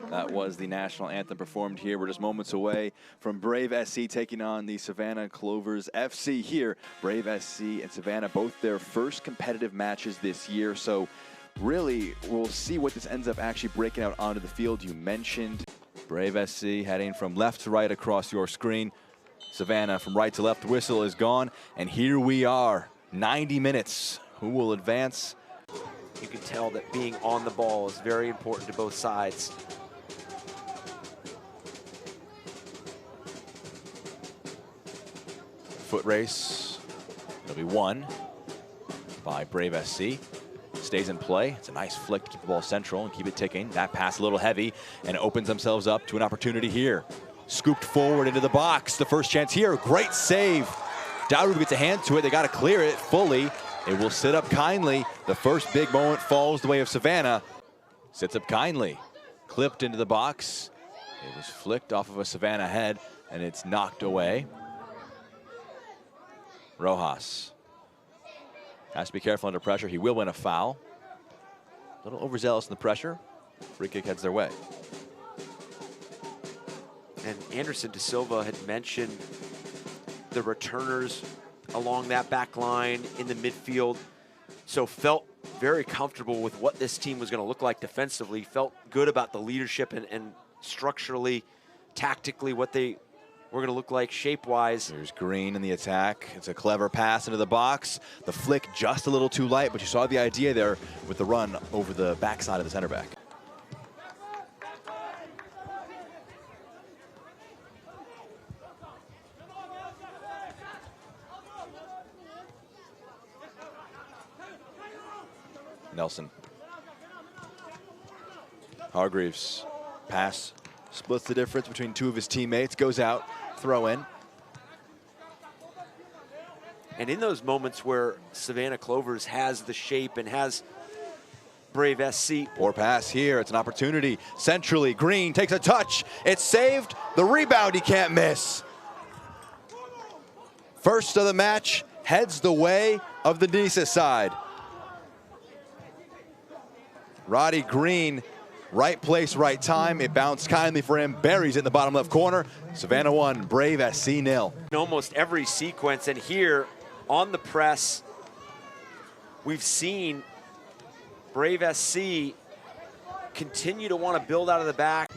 That was the national anthem performed here. We're just moments away from Brave SC taking on the Savannah Clovers FC here. Brave SC and Savannah, both their first competitive matches this year. So really, we'll see what this ends up actually breaking out onto the field. You mentioned Brave SC heading from left to right across your screen. Savannah from right to left. The whistle is gone. And here we are, 90 minutes. Who will advance? You can tell that being on the ball is very important to both sides. Foot race. It'll be won by Brave SC. Stays in play. It's a nice flick to keep the ball central and keep it ticking. That pass a little heavy and opens themselves up to an opportunity here. Scooped forward into the box. The first chance here. Great save. Dowd gets a hand to it. They got to clear it fully. It will sit up kindly. The first big moment falls the way of Savannah. Sits up kindly. Clipped into the box. It was flicked off of a Savannah head and it's knocked away. Rojas has to be careful under pressure. He will win a foul. A little overzealous in the pressure. Free kick heads their way. And Anderson de Silva had mentioned the returners along that back line in the midfield. So felt very comfortable with what this team was going to look like defensively. Felt good about the leadership and structurally, tactically, what they were going to look like shape-wise. There's Green in the attack. It's a clever pass into the box. The flick just a little too light, but you saw the idea there with the run over the backside of the center back. Nelson. Hargreaves. Pass. Splits the difference between two of his teammates. Goes out. Throw in. And in those moments where Savannah Clovers has the shape and has Brave SC. Poor pass here. It's an opportunity. Centrally. Green takes a touch. It's saved. The rebound he can't miss. First of the match. Heads the way of the Nisa side. Roddy Green, right place, right time. It bounced kindly for him. Buries it in the bottom left corner. Savannah 1, Brave SC 0. In almost every sequence, and here on the press, we've seen Brave SC continue to want to build out of the back.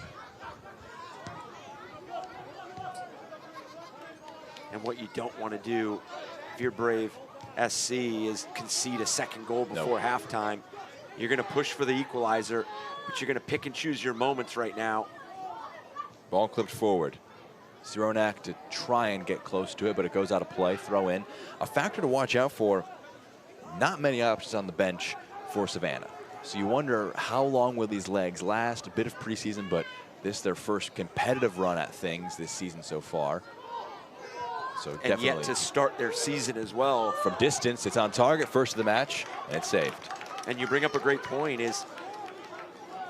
And what you don't want to do if you're Brave SC is concede a second goal before halftime. You're going to push for the equalizer, but you're going to pick and choose your moments right now. Ball clipped forward. Sironak to try and get close to it, but it goes out of play. Throw in. A factor to watch out for. Not many options on the bench for Savannah. So you wonder how long will these legs last. A bit of preseason, but this is their first competitive run at things this season so far. So and definitely yet to start their season as well. From distance, it's on target, first of the match, and it's saved. And you bring up a great point is,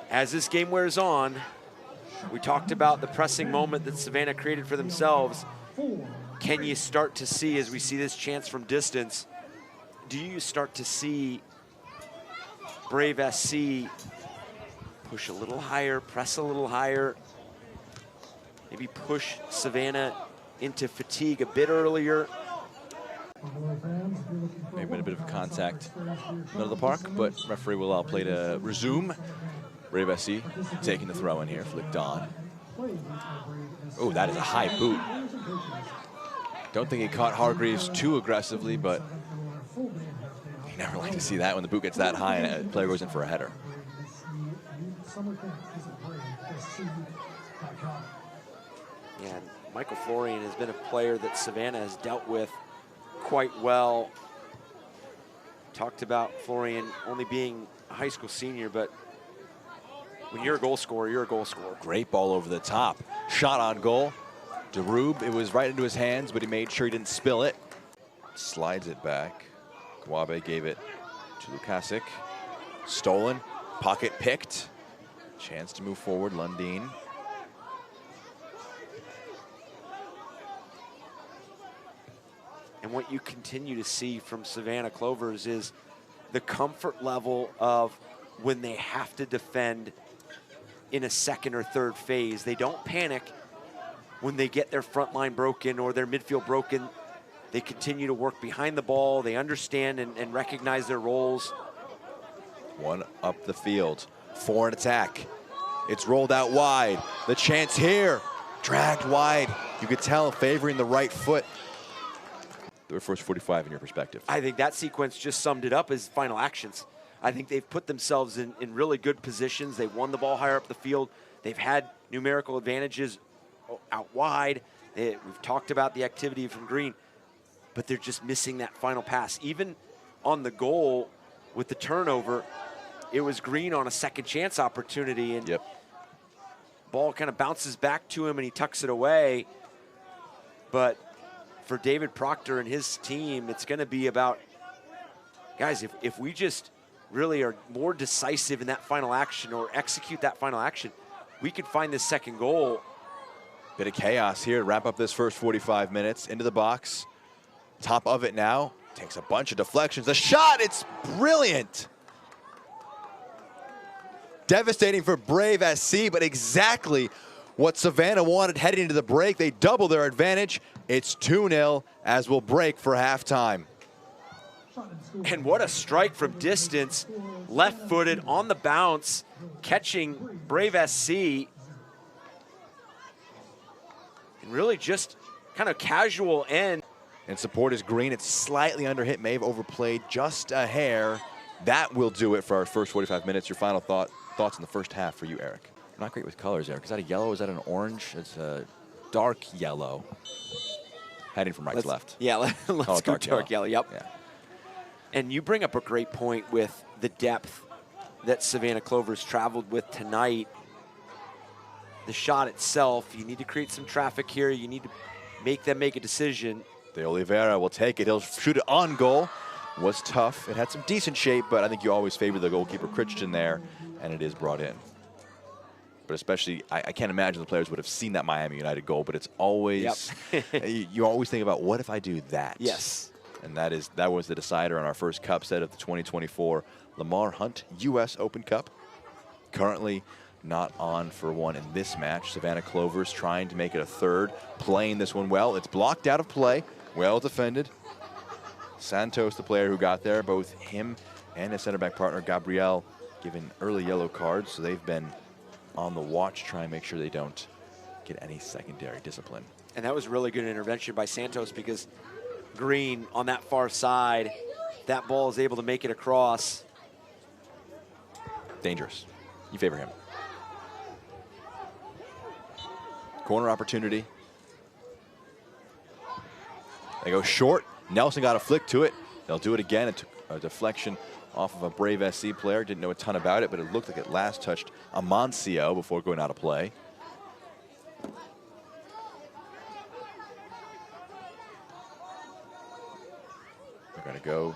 as this game wears on, we talked about the pressing moment that Savannah created for themselves. Can you start to see, as we see this chance from distance, do you start to see Brave SC push a little higher, press a little higher, maybe push Savannah into fatigue a bit earlier? Maybe been a bit of a contact in the middle of the park, but referee will allow play to resume. Brave SC taking the throw in here, flicked on. Oh, that is a high boot. Don't think he caught Hargreaves too aggressively, but you never like to see that when the boot gets that high and a player goes in for a header. Yeah, Michael Florian has been a player that Savannah has dealt with quite well. Talked about Florian only being a high school senior, but when you're a goal scorer, you're a goal scorer. Great ball over the top. Shot on goal. Darub, it was right into his hands, but he made sure he didn't spill it. Slides it back. Kawabe gave it to Lukasic. Stolen. Pocket picked. Chance to move forward. Lundin. And what you continue to see from Savannah Clovers is the comfort level of when they have to defend in a second or third phase. They don't panic when they get their front line broken or their midfield broken. They continue to work behind the ball. They understand and recognize their roles. One up the field, for an attack. It's rolled out wide. The chance here, dragged wide. You could tell favoring the right foot. The first 45 in your perspective. I think that sequence just summed it up as final actions. I think they've put themselves in really good positions. They've won the ball higher up the field. They've had numerical advantages out wide. We've talked about the activity from Green, but they're just missing that final pass. Even on the goal with the turnover, it was Green on a second chance opportunity, and ball kind of bounces back to him and he tucks it away. But for David Proctor and his team, it's going to be about, guys, if we just really are more decisive in that final action or execute that final action, we could find this second goal. Bit of chaos here to wrap up this first 45 minutes. Into the box. Top of it now. Takes a bunch of deflections. The shot, it's brilliant. Devastating for Brave SC, but exactly what Savannah wanted heading into the break. They double their advantage. It's 2-0 as we'll break for halftime. And what a strike from distance. Left-footed on the bounce, catching Brave SC. And really just kind of casual end. And support is Green. It's slightly under hit. May have overplayed just a hair. That will do it for our first 45 minutes. Your final thoughts in the first half for you, Eric? I'm not great with colors, Eric. Is that a yellow? Is that an orange? It's a dark yellow. Heading from right to left. Yeah, let's go dark yellow. Yep. Yeah. And you bring up a great point with the depth that Savannah Clovers traveled with tonight. The shot itself, you need to create some traffic here. You need to make them make a decision. De Oliveira will take it. He'll shoot it on goal. Was tough. It had some decent shape, but I think you always favor the goalkeeper Christian there, and it is brought in. But especially, I can't imagine the players would have seen that Miami United goal, but it's always, you always think about, what if I do that? Yes. And that was the decider on our first cup set of the 2024 Lamar Hunt U.S. Open Cup. Currently not on for one in this match. Savannah Clovers trying to make it a third, playing this one well. It's blocked out of play, well defended. Santos, the player who got there, both him and his center back partner, Gabriel, given early yellow cards, so they've been on the watch, trying to make sure they don't get any secondary discipline. And that was really good intervention by Santos, because Green on that far side, that ball is able to make it across. Dangerous. You favor him. Corner opportunity. They go short. Nelson got a flick to it. They'll do it again. It took a deflection off of a Brave SC player. Didn't know a ton about it, but it looked like it last touched Amancio before going out of play. They're going to go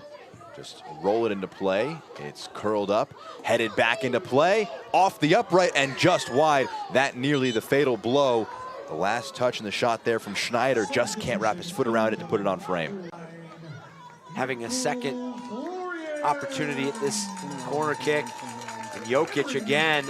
just roll it into play. It's curled up, headed back into play, off the upright and just wide. That nearly the fatal blow. The last touch in the shot there from Schneider, just can't wrap his foot around it to put it on frame. Having a second opportunity at this corner kick. And Jokic again.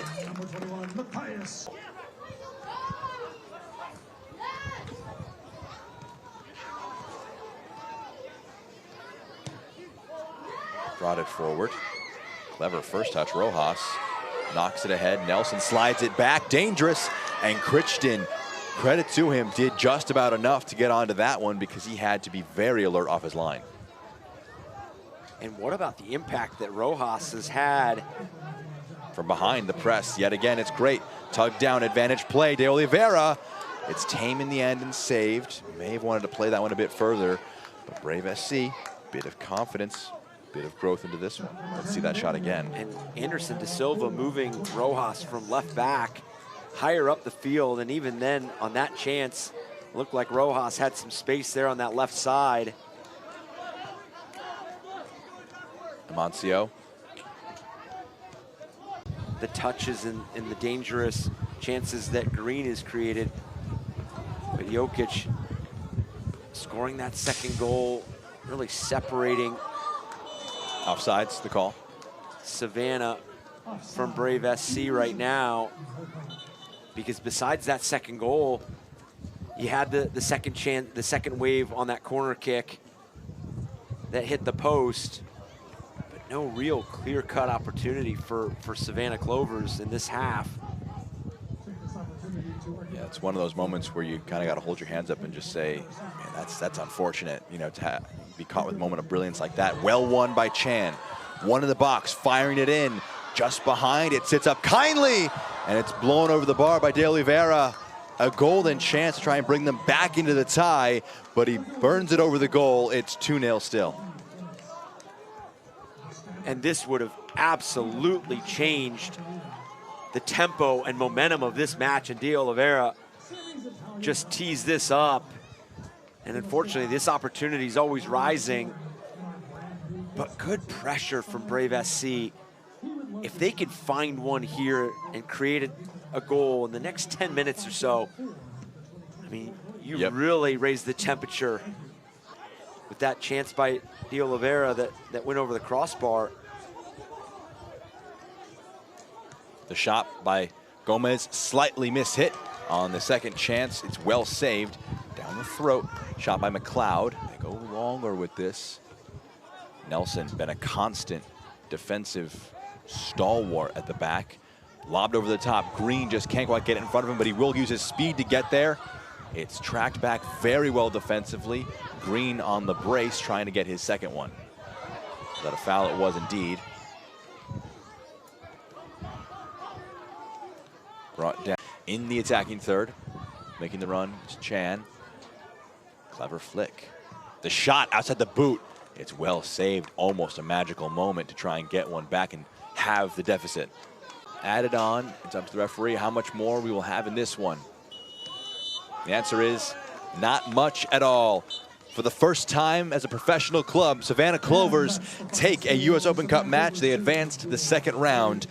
Brought it forward. Clever first touch. Rojas knocks it ahead. Nelson slides it back. Dangerous. And Crichton, credit to him, did just about enough to get onto that one, because he had to be very alert off his line. And what about the impact that Rojas has had? From behind the press, yet again, it's great. Tug down, advantage play. De Oliveira, it's tame in the end and saved. May have wanted to play that one a bit further, but Brave SC, bit of confidence, bit of growth into this one. Let's see that shot again. And Anderson De Silva moving Rojas from left back higher up the field, and even then on that chance, looked like Rojas had some space there on that left side. Amancio. The touches and the dangerous chances that Green has created. But Jokic scoring that second goal, really separating. Offsides, the call. Savannah from Brave SC right now, because besides that second goal, you had the second wave on that corner kick that hit the post, but no real clear-cut opportunity for Savannah Clovers in this half. Yeah, it's one of those moments where you kind of got to hold your hands up and just say, man, that's unfortunate, you know, to be caught with a moment of brilliance like that. Well won by Chan. One in the box, firing it in. Just behind, it sits up kindly, and it's blown over the bar by De Oliveira. A golden chance to try and bring them back into the tie, but he burns it over the goal. It's 2-0 still. And this would have absolutely changed the tempo and momentum of this match, and De Oliveira just teased this up. And unfortunately, this opportunity is always rising, but good pressure from Brave SC. If they could find one here and create a goal in the next 10 minutes or so, I mean, you really raised the temperature with that chance by De Oliveira that went over the crossbar. The shot by Gomez, slightly mishit on the second chance. It's well saved. Down the throat, shot by McLeod. They go longer with this. Nelson been a constant defensive stalwart at the back. Lobbed over the top. Green just can't quite get it in front of him, but he will use his speed to get there. It's tracked back very well defensively. Green on the brace, trying to get his second one. Is that a foul? It was indeed. Brought down in the attacking third. Making the run, it's Chan. Clever flick. The shot outside the boot. It's well saved. Almost a magical moment to try and get one back and have the deficit. Added on, it's up to the referee how much more we will have in this one. The answer is not much at all. For the first time as a professional club, Savannah Clovers take a U.S. Open Cup match. They advance to the second round.